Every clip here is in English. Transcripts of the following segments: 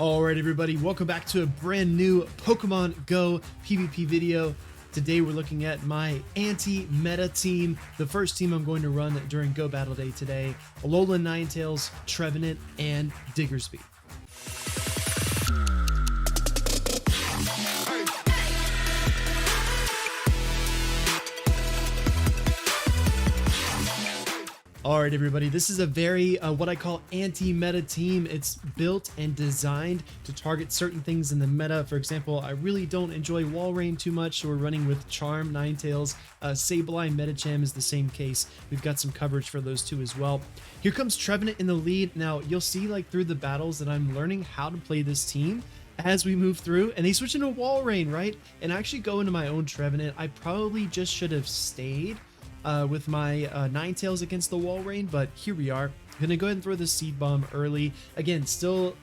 Alright everybody, welcome back to a brand new Pokemon Go PvP video. Today we're looking at my anti-meta team, the first team I'm going to run during Go Battle Day today. Alolan Ninetales, Trevenant, and Diggersby. Alright everybody, this is a very what I call anti-meta team. It's built and designed to target certain things in the meta. For example, I really don't enjoy Wall Rain too much, so we're running with Charm, Ninetales. Sableye, Medicham is the same case. We've got some coverage for those two as well. Here comes Trevenant in the lead. Now you'll see like through the battles that I'm learning how to play this team as we move through, and they switch into Wall Rain, right? And I actually go into my own Trevenant. I probably just should have stayed with my Ninetales against the Wall Rain, but here we are. Gonna go ahead and throw the Seed Bomb early. Again, still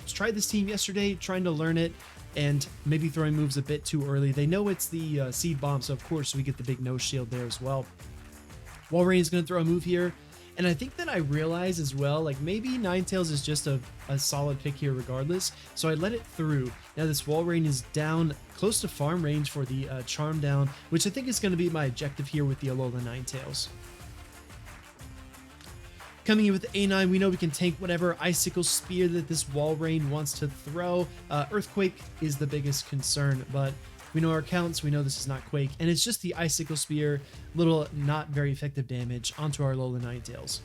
tried this team yesterday, trying to learn it, and maybe throwing moves a bit too early. They know it's the Seed Bomb, so of course we get the big no shield there as well. Wall Rain is gonna throw a move here, and I think that I realize as well, like maybe Ninetales is just a solid pick here regardless, so I let it through. Now this Wall Rain is down close to farm range for the Charm down, which I think is going to be my objective here with the Alolan Ninetales. Coming in with A9, we know we can tank whatever Icicle Spear that this Wall Rain wants to throw. Earthquake is the biggest concern, but we know our counts, we know this is not Quake, and it's just the Icicle Spear, little not very effective damage onto our Alolan Ninetales.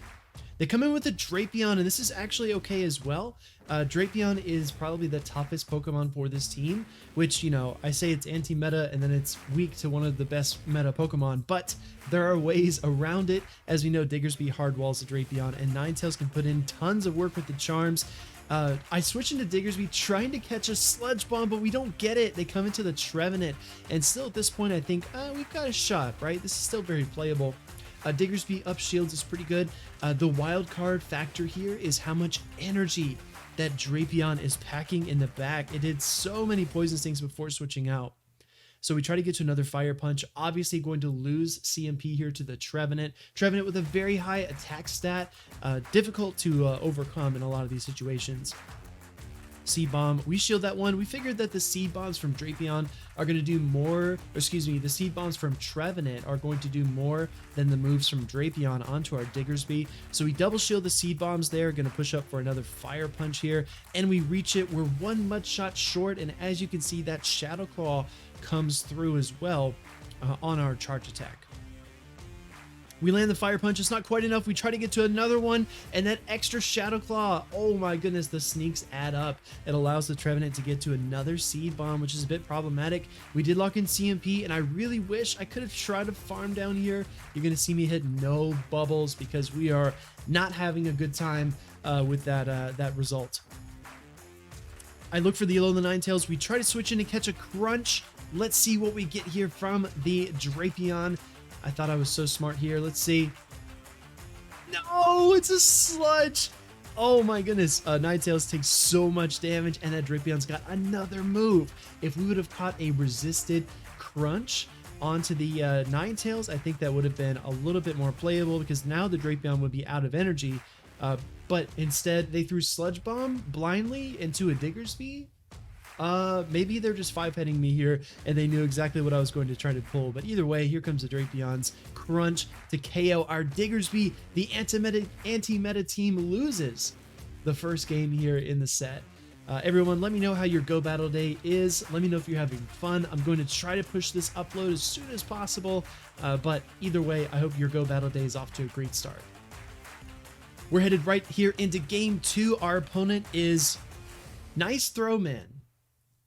They come in with a Drapion, and this is actually okay as well. Drapion is probably the toughest Pokemon for this team, which, you know, I say it's anti-meta and then it's weak to one of the best meta Pokemon, but there are ways around it. As we know, Diggersby hard walls the Drapion, and Ninetales can put in tons of work with the Charms. I switch into Diggersby trying to catch a Sludge Bomb, but we don't get it. They come into the Trevenant, and still at this point I think we've got a shot, right? This is still very playable. Diggersby up shields is pretty good. The wild card factor here is how much energy that Drapion is packing in the back. It did so many poison stings before switching out. So we try to get to another Fire Punch. Obviously going to lose CMP here to the Trevenant. Trevenant with a very high attack stat. Difficult to overcome in a lot of these situations. Seed Bomb, we shield that one. We figured that the Seed Bombs from Drapion are going to do more, or excuse me, the Seed Bombs from Trevenant are going to do more than the moves from Drapion onto our Diggersby. So we double shield the Seed Bombs there, going to push up for another Fire Punch here, and we reach it. We're one mud shot short, and as you can see, that Shadow Claw comes through as well on our charge attack. We land the Fire Punch, it's not quite enough. We try to get to another one, and that extra Shadow Claw, oh my goodness, the sneaks add up. It allows the Trevenant to get to another Seed Bomb, which is a bit problematic. We did lock in CMP, and I really wish I could have tried to farm down here. You're going to see me hit no bubbles because we are not having a good time with that result. I look for the Alolan Ninetales. We try to switch in and catch a Crunch. Let's see what we get here from the Drapion. I thought I was so smart here. Let's see. No, it's a Sludge. Oh my goodness. Ninetales takes so much damage, and that Drapion's got another move. If we would have caught a resisted Crunch onto the Ninetales, I think that would have been a little bit more playable because now the Drapion would be out of energy. But instead, they threw Sludge Bomb blindly into a Diggersby. Maybe they're just 5-heading me here and they knew exactly what I was going to try to pull, but either way, here comes the Drapion's Crunch to KO our Diggersby. The anti-meta team loses the first game here in the set. Everyone, let me know how your Go Battle Day is. Let me know if you're having fun. I'm going to try to push this upload as soon as possible, but either way, I hope your Go Battle Day is off to a great start. We're headed right here into game 2. Our opponent is Nice Throw Man,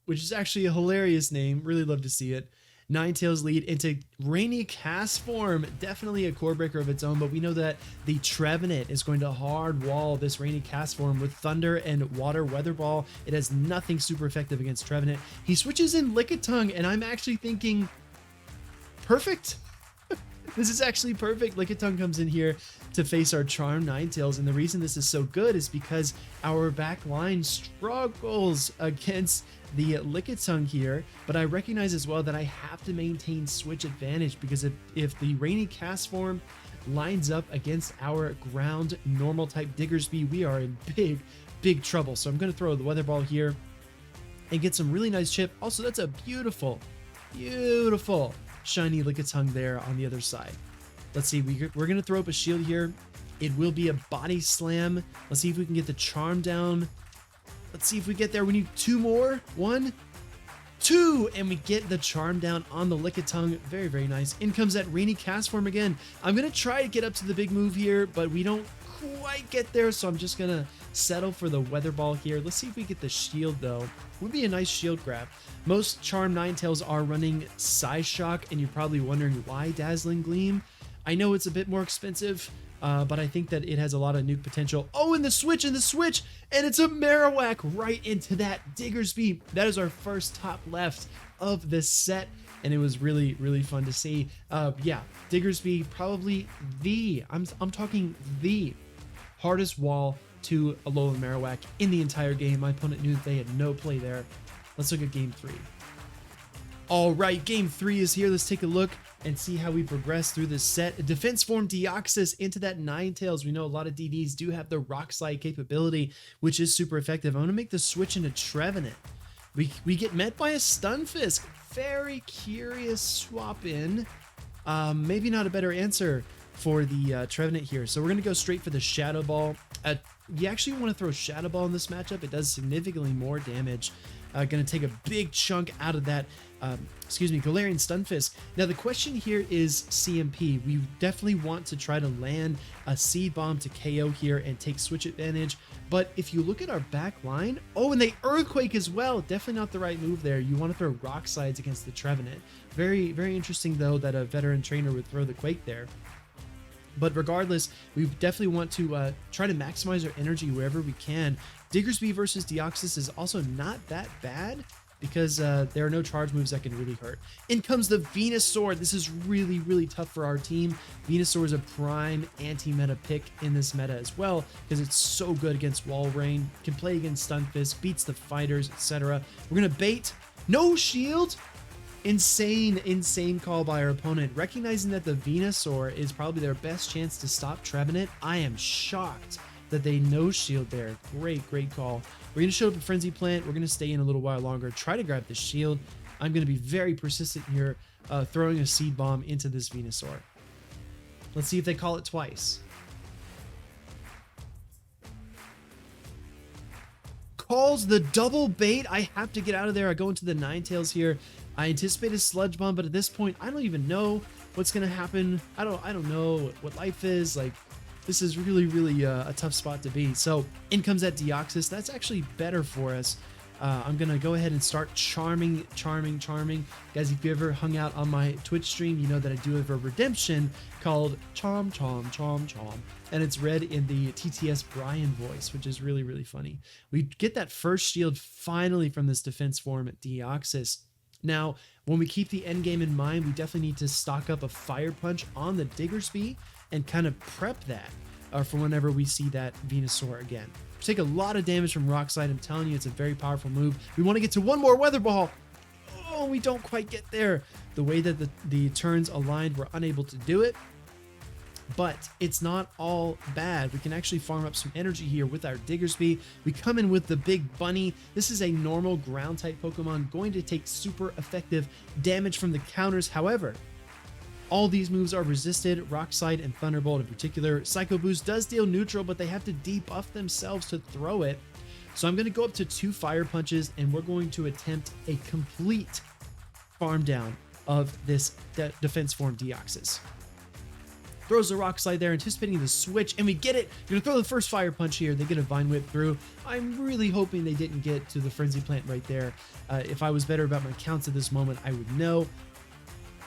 which is actually a hilarious name. Really love to see it. Ninetales lead into Rainy Castform. Definitely a core breaker of its own, but we know that the Trevenant is going to hard wall this Rainy Castform with Thunder and Water Weather Ball. It has nothing super effective against Trevenant. He switches in Lickitung, and I'm actually thinking, perfect. This is actually perfect. Lickitung comes in here to face our Charm Ninetales, and the reason this is so good is because our back line struggles against the Lickitung here, but I recognize as well that I have to maintain switch advantage because if the Rainy Castform lines up against our ground normal type Diggersby, we are in big big trouble. So I'm going to throw the Weather Ball here and get some really nice chip. Also, that's a beautiful, beautiful shiny Lickitung there on the other side. Let's see, we're going to throw up a shield here. It will be a body slam. Let's see if we can get the charm down. Let's see if we get there. We need 2 more. 1, 2, and we get the charm down on the Lickitung. Very, very nice. In comes that Rainy Cast Form again. I'm going to try to get up to the big move here, but we don't quite get there, so I'm just going to settle for the Weather Ball here. Let's see if we get the shield, though. Would be a nice shield grab. Most Charm Ninetales are running Psyshock, and you're probably wondering why Dazzling Gleam. I know it's a bit more expensive, but I think that it has a lot of nuke potential. Oh, and the switch, and it's a Marowak right into that Diggersby. That is our first top left of this set, and it was really, really fun to see. Yeah, Diggersby, probably I'm talking the hardest wall to Alolan Marowak in the entire game. My opponent knew that they had no play there. Let's look at game 3. All right, game 3 is here. Let's take a look and see how we progress through this set. Defense form Deoxys into that Ninetales. We know a lot of DDs do have the Rock Slide capability, which is super effective. I'm going to make the switch into Trevenant. We get met by a Stunfisk. Very curious swap in. Maybe not a better answer for the Trevenant here. So we're going to go straight for the Shadow Ball. You actually want to throw Shadow Ball in this matchup. It does significantly more damage. Going to take a big chunk out of that, Galarian Stunfisk. Now the question here is CMP. We definitely want to try to land a Seed Bomb to KO here and take switch advantage. But if you look at our back line, oh, and they Earthquake as well. Definitely not the right move there. You want to throw Rock Slides against the Trevenant. Very, very interesting though that a veteran trainer would throw the Quake there. But regardless, we definitely want to try to maximize our energy wherever we can. Diggersby versus Deoxys is also not that bad because there are no charge moves that can really hurt. In comes the Venusaur. This is really, really tough for our team. Venusaur is a prime anti-meta pick in this meta as well because it's so good against Wall Rain, can play against Stunfisk, beats the fighters, etc. We're going to bait. No shield. Insane call by our opponent. Recognizing that the Venusaur is probably their best chance to stop Trevenant, I am shocked that they no shield there. Great call. We're going to show up a Frenzy Plant. We're going to stay in a little while longer, try to grab the shield. I'm going to be very persistent here, throwing a Seed Bomb into this Venusaur. Let's see if they call it twice. Calls the double bait. I have to get out of there. I go into the Ninetales here. I anticipate a Sludge Bomb, but at this point, I don't even know what's gonna happen. I don't know what life is. Like, this is really a tough spot to be. So in comes that Deoxys. That's actually better for us. I'm gonna go ahead and start charming. Guys, if you ever hung out on my Twitch stream, you know that I do have a redemption called Charm, and it's read in the TTS Brian voice, which is really funny. We get that first shield finally from this defense form at Deoxys. Now, when we keep the end game in mind, we definitely need to stock up a Fire Punch on the Diggersby and kind of prep that for whenever we see that Venusaur again. Take a lot of damage from Rock Slide. I'm telling you, it's a very powerful move. We want to get to one more Weather Ball. Oh, we don't quite get there. The way that the turns aligned, we're unable to do it. But it's not all bad. We can actually farm up some energy here with our Diggersby. We come in with the Big Bunny. This is a normal ground type Pokemon, going to take super effective damage from the counters. However, all these moves are resisted, Rock Slide and Thunderbolt in particular. Psycho Boost does deal neutral, but they have to debuff themselves to throw it. So I'm going to go up to 2 Fire Punches, and we're going to attempt a complete farm down of this defense form Deoxys. Throws the Rock Slide there, anticipating the switch, and we get it. You're going to throw the first Fire Punch here. They get a Vine Whip through. I'm really hoping they didn't get to the Frenzy Plant right there. If I was better about my counts at this moment, I would know.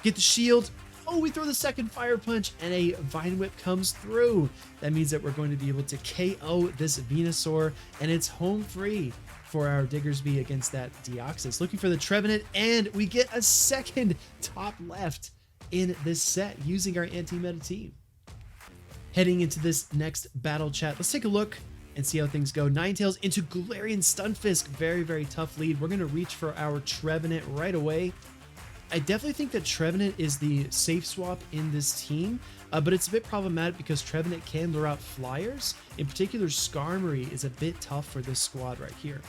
Get the shield. Oh, we throw the second Fire Punch, and a Vine Whip comes through. That means that we're going to be able to KO this Venusaur, and it's home free for our Diggersby against that Deoxys. Looking for the Trevenant, and we get a second top left in this set using our anti-meta team. Heading into this next battle chat, let's take a look and see how things go. Ninetales into Galarian Stunfisk. Very tough lead. We're going to reach for our Trevenant right away. I definitely think that Trevenant is the safe swap in this team, but it's a bit problematic because Trevenant can lure out flyers. In particular, Skarmory is a bit tough for this squad right here.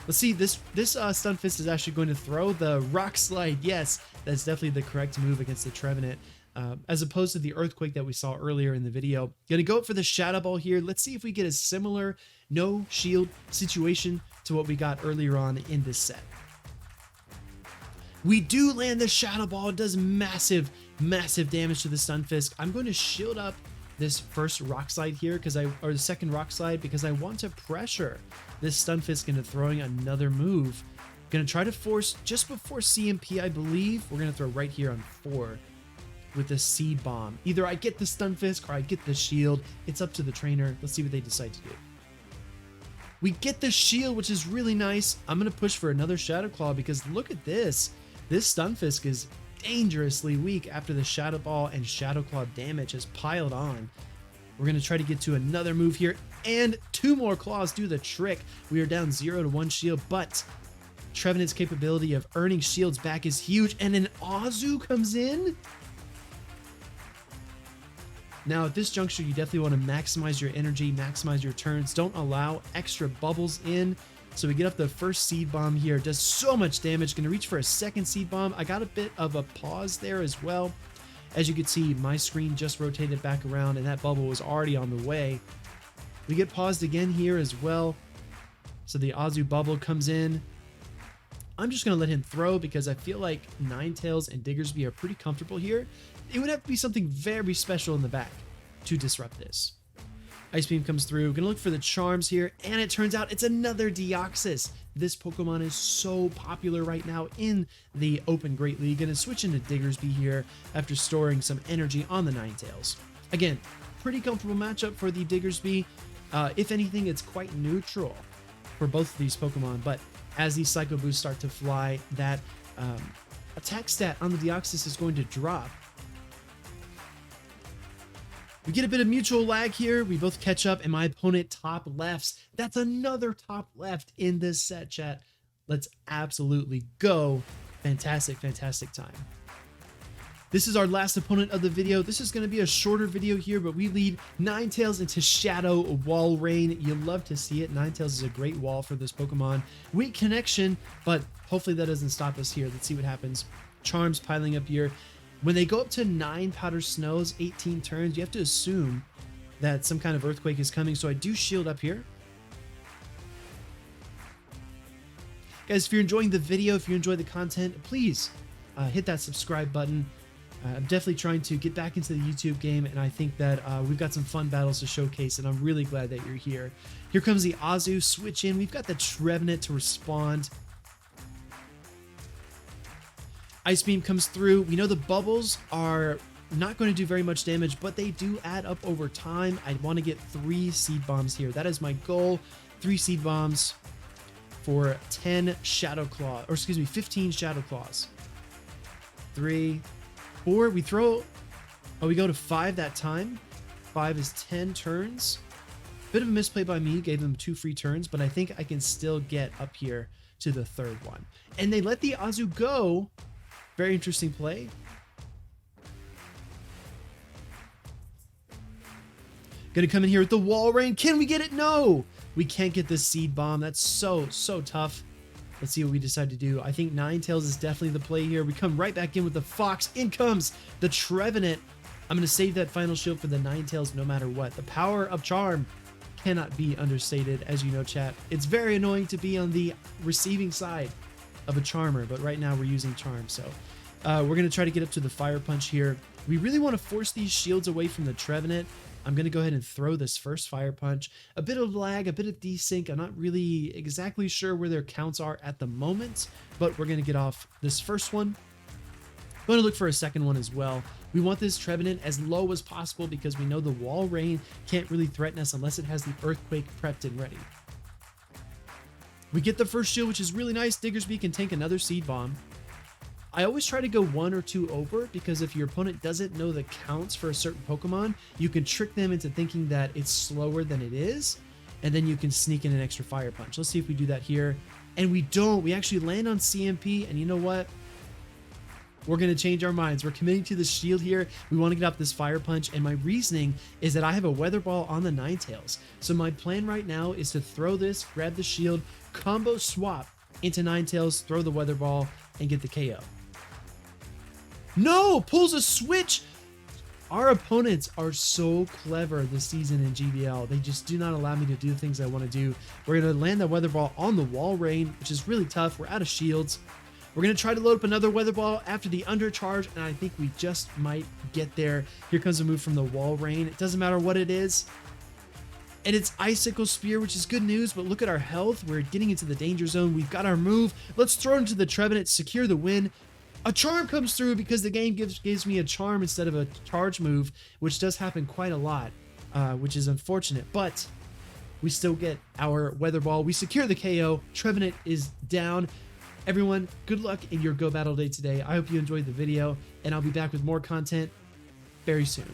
Let's see, this Stunfisk is actually going to throw the Rock Slide. Yes, that's definitely the correct move against the Trevenant, as opposed to the Earthquake that we saw earlier in the video. Gonna go for the Shadow Ball here. Let's see if we get a similar no shield situation to what we got earlier on in this set. We do land the Shadow Ball. It does massive, massive damage to the Stunfisk. I'm going to shield up this first Rock Slide here or the second Rock Slide, because I want to pressure this Stunfisk into throwing another move. Gonna try to force just before CMP, I believe. We're gonna throw right here on 4 with the Seed Bomb. Either I get the Stunfisk or I get the shield. It's up to the trainer. Let's see what they decide to do. We get the shield, which is really nice. I'm gonna push for another Shadow Claw because look at this. This Stunfisk is dangerously weak after the Shadow Ball and Shadow Claw damage has piled on. We're going to try to get to another move here, and 2 more claws do the trick. We are down 0 to 1 shield, but Trevenant's capability of earning shields back is huge, and an Azu comes in. Now, at this juncture, you definitely want to maximize your energy, maximize your turns. Don't allow extra bubbles in. So we get up the first Seed Bomb here. Does so much damage. Going to reach for a second Seed Bomb. I got a bit of a pause there as well. As you can see, my screen just rotated back around and that bubble was already on the way. We get paused again here as well. So the Azu bubble comes in. I'm just going to let him throw because I feel like Ninetales and Diggersby are pretty comfortable here. It would have to be something very special in the back to disrupt this. Ice Beam comes through. Gonna look for the charms here, and it turns out it's another Deoxys. This Pokemon is so popular right now in the Open Great League. Gonna switch into Diggersby here after storing some energy on the Ninetales. Again, pretty comfortable matchup for the Diggersby. If anything, it's quite neutral for both of these Pokemon, but as these Psycho Boosts start to fly, that attack stat on the Deoxys is going to drop. We get a bit of mutual lag here. We both catch up, and my opponent top lefts. That's another top left in this set, chat. Let's absolutely go. Fantastic, fantastic time. This is our last opponent of the video. This is going to be a shorter video here, but we lead Ninetales into Shadow Wall Rain. You love to see it. Ninetales is a great wall for this Pokemon. Weak connection, but hopefully that doesn't stop us here. Let's see what happens. Charms piling up here. When they go up to 9 Powder Snows, 18 turns, you have to assume that some kind of Earthquake is coming, so I do shield up here. Guys, if you're enjoying the video, if you enjoy the content, please hit that subscribe button. I'm definitely trying to get back into the YouTube game, and I think that we've got some fun battles to showcase, and I'm really glad that you're here. Here comes the Azu, switch in. We've got the Trevenant to respond. Ice Beam comes through. We know the bubbles are not going to do very much damage, but they do add up over time. I want to get 3 Seed Bombs here. That is my goal. 3 Seed Bombs for 10 Shadow Claw, or excuse me, 15 Shadow Claws. 3, 4. We throw. Oh, we go to 5 that time. 5 is 10 turns. Bit of a misplay by me. Gave them 2 free turns, but I think I can still get up here to the 3rd one. And they let the Azu go. Very interesting play. Gonna come in here with the Wall Rain. Can we get it? No! We can't get this Seed Bomb. That's so tough. Let's see what we decide to do. I think Ninetales is definitely the play here. We come right back in with the Fox. In comes the Trevenant. I'm gonna save that final shield for the Ninetales no matter what. The power of Charm cannot be understated, as you know, chat. It's very annoying to be on the receiving side of a Charmer, but right now we're using Charm, so we're going to try to get up to the Fire Punch here. We really want to force these shields away from the Trevenant. I'm going to go ahead and throw this first Fire Punch. A bit of lag, a bit of desync. I'm not really exactly sure where their counts are at the moment, but we're going to get off this first one. I'm going to look for a second one as well. We want this Trevenant as low as possible because we know the Wall Rain can't really threaten us unless it has the Earthquake prepped and ready. We get the first shield, which is really nice. Diggersby can tank another Seed Bomb. I always try to go 1 or 2 over because if your opponent doesn't know the counts for a certain Pokemon, you can trick them into thinking that it's slower than it is, and then you can sneak in an extra Fire Punch. Let's see if we do that here. And we don't. We actually land on CMP, and you know what? we're going to change our minds. We're committing to the shield here. We want to get off this Fire Punch, and my reasoning is that I have a Weather Ball on the Ninetales. So my plan right now is to throw this, grab the shield, combo swap into Ninetales, throw the Weather Ball, and get the KO. No! Pulls a switch! Our opponents are so clever this season in GBL. They just do not allow me to do the things I want to do. We're going to land that Weather Ball on the Wall Rain, which is really tough. We're out of shields. We're going to try to load up another Weather Ball after the undercharge, and I think we just might get there. Here comes a move from the Wall Rain. It doesn't matter what it is. And it's Icicle Spear, which is good news, but look at our health. We're getting into the danger zone. We've got our move. Let's throw it into the Trevenant, secure the win. A Charm comes through because the game gives me a Charm instead of a charge move, which does happen quite a lot, which is unfortunate, but we still get our Weather Ball. We secure the KO. Trevenant is down. Everyone, good luck in your Go Battle Day today. I hope you enjoyed the video, and I'll be back with more content very soon.